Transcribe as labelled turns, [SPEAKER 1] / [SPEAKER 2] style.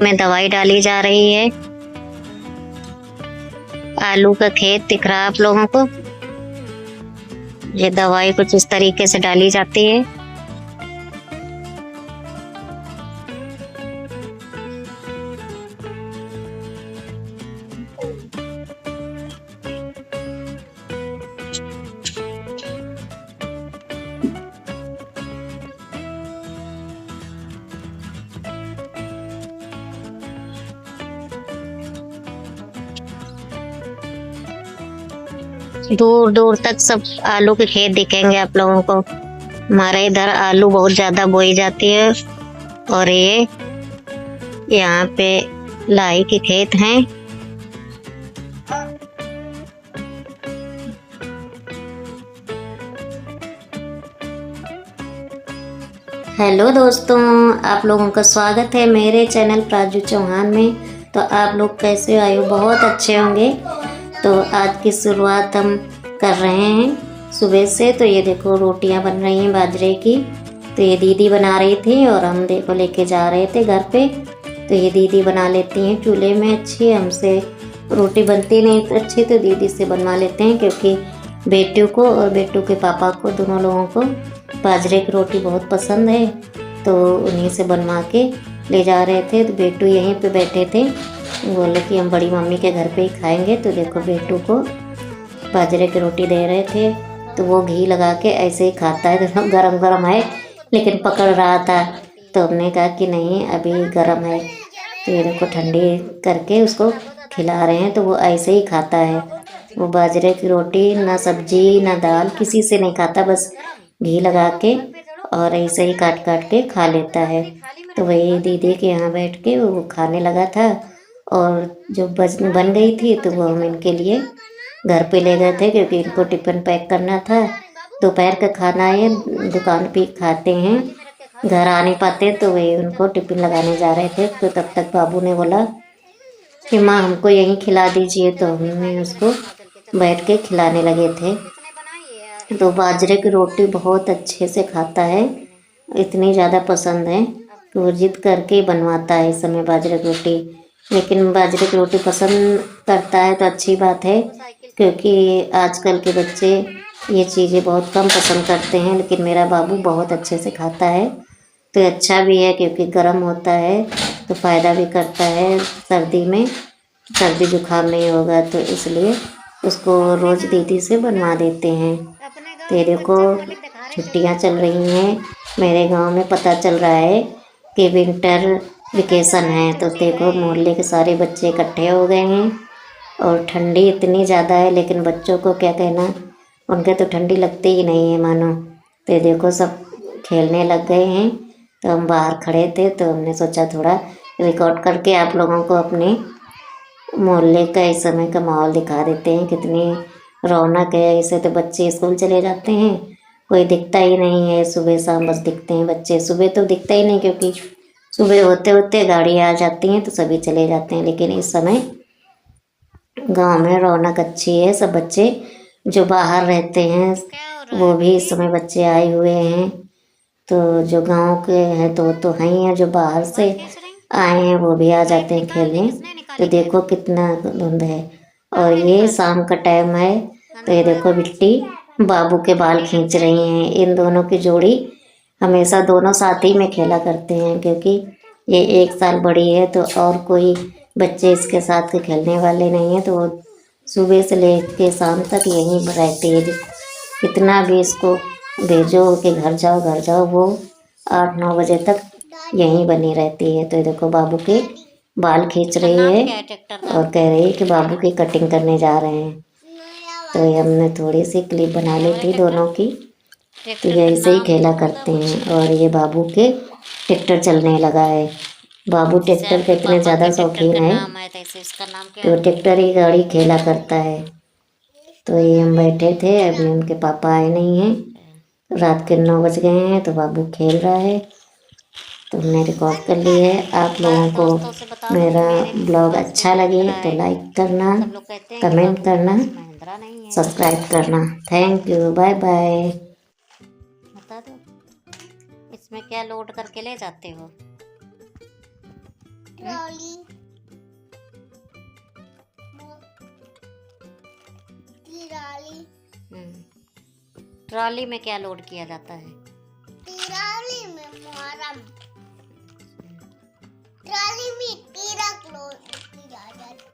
[SPEAKER 1] में दवाई डाली जा रही है। आलू का खेत दिख रहा है आप लोगों को। ये दवाई कुछ इस तरीके से डाली जाती है। दूर दूर तक सब आलू के खेत दिखेंगे आप लोगों को। हमारे इधर आलू बहुत ज्यादा बोई जाती है और ये यहाँ पे लाई के खेत हैं। हेलो दोस्तों, आप लोगों का स्वागत है मेरे चैनल प्राजू चौहान में। तो आप लोग कैसे आए हो? बहुत अच्छे होंगे। तो आज की शुरुआत हम कर रहे हैं सुबह से। तो ये देखो रोटियां बन रही हैं बाजरे की। तो ये दीदी बना रही थी और हम देखो लेके जा रहे थे घर पे। तो ये दीदी बना लेती हैं चूल्हे में अच्छी। हमसे रोटी बनती नहीं अच्छी तो दीदी से बनवा लेते हैं, क्योंकि बेटू को और बेटू के पापा को दोनों लोगों को बाजरे की रोटी बहुत पसंद है। तो उन्हीं से बनवा के ले जा रहे थे। तो बेटू यहीं पे बैठे थे, बोले कि हम बड़ी मम्मी के घर पे ही खाएंगे। तो देखो बेटू को बाजरे की रोटी दे रहे थे। तो वो घी लगा के ऐसे ही खाता है। तो गरम गरम है लेकिन पकड़ रहा था, तो हमने कहा कि नहीं अभी गरम है। तो ये देखो ठंडी करके उसको खिला रहे हैं। तो वो ऐसे ही खाता है। वो बाजरे की रोटी ना सब्जी ना दाल किसी से नहीं खाता, बस घी लगा के और ऐसे ही काट काट के खा लेता है। तो वही दीदी के यहाँ बैठ के वो खाने लगा था। और जो बन गई थी तो वो हम इनके लिए घर पे ले गए थे, क्योंकि इनको टिफ़िन पैक करना था। दोपहर का खाना ये दुकान पे खाते हैं, घर आ नहीं पाते। तो वही उनको टिफ़िन लगाने जा रहे थे। तो तब तक बाबू ने बोला कि माँ हमको यहीं खिला दीजिए। तो हमने उसको बैठ के खिलाने लगे थे। तो बाजरे की रोटी बहुत अच्छे से खाता है, इतनी ज़्यादा पसंद है कि वो जिद करके बनवाता है इस समय बाजरे की रोटी। लेकिन बाजरे की रोटी पसंद करता है तो अच्छी बात है, क्योंकि आजकल के बच्चे ये चीज़ें बहुत कम पसंद करते हैं। लेकिन मेरा बाबू बहुत अच्छे से खाता है। तो अच्छा भी है, क्योंकि गर्म होता है तो फ़ायदा भी करता है। सर्दी में सर्दी जुकाम नहीं होगा, तो इसलिए उसको रोज़ दीदी से बनवा देते हैं। तो ये देखो छुट्टियाँ चल रही हैं मेरे गांव में। पता चल रहा है कि विंटर वेकेशन है। तो देखो मोहल्ले के सारे बच्चे इकट्ठे हो गए हैं और ठंडी इतनी ज़्यादा है, लेकिन बच्चों को क्या कहना, उनके तो ठंडी लगती ही नहीं है मानो। तो ये देखो सब खेलने लग गए हैं। तो हम बाहर खड़े थे तो हमने सोचा थोड़ा रिकॉर्ड करके आप लोगों को अपने मोहल्ले का इस समय का माहौल दिखा देते हैं। कितनी रौनक है। ऐसे तो बच्चे स्कूल चले जाते हैं, कोई दिखता ही नहीं है। सुबह शाम बस दिखते हैं बच्चे। सुबह तो दिखता ही नहीं, क्योंकि सुबह होते होते गाड़ी आ जाती हैं तो सभी चले जाते हैं। लेकिन इस समय गांव में रौनक अच्छी है। सब बच्चे जो बाहर रहते हैं वो भी इस समय बच्चे आए हुए हैं। तो जो गांव के हैं तो हैं ही हैं, जो बाहर से आए हैं वो भी आ जाते हैं खेलने। तो देखो कितना धुंध है और ये शाम का टाइम है। तो ये देखो बिट्टी बाबू के बाल खींच रही हैं। इन दोनों की जोड़ी हमेशा दोनों साथ ही में खेला करते हैं, क्योंकि ये 1 साल बड़ी है तो और कोई बच्चे इसके साथ के खेलने वाले नहीं हैं। तो वो सुबह से लेकर शाम तक यहीं रहती है। कितना भी इसको भेजो कि घर जाओ, वो 8-9 बजे तक यहीं बनी रहती है। तो देखो बाबू के बाल खींच रही है और कह रही है कि बाबू की कटिंग करने जा रहे हैं। तो ये हमने थोड़ी सी क्लिप बना ली थी दोनों की। तो ये ऐसे ही खेला करते हैं। और ये बाबू के ट्रैक्टर चलने लगा है। बाबू ट्रैक्टर के इतने ज़्यादा शौकीन है तो ट्रैक्टर ही गाड़ी खेला करता है। तो ये हम बैठे थे, अभी उनके पापा आए नहीं हैं। रात के 9 बज गए हैं तो बाबू खेल रहा है। तो हमने रिकॉर्ड कर ली है। आप लोगों को मेरा ब्लॉग अच्छा लगे तो लाइक करना, कमेंट करना, सब्सक्राइब करना। Thank you, bye bye. बता दो इसमें क्या लोड करके ले जाते हो।
[SPEAKER 2] ट्रॉली, ट्रॉली,
[SPEAKER 1] ट्रॉली में क्या लोड किया जाता है?
[SPEAKER 2] ट्रॉली में मुहर्रम, ट्रॉली में तिलक लोड किया जाता है।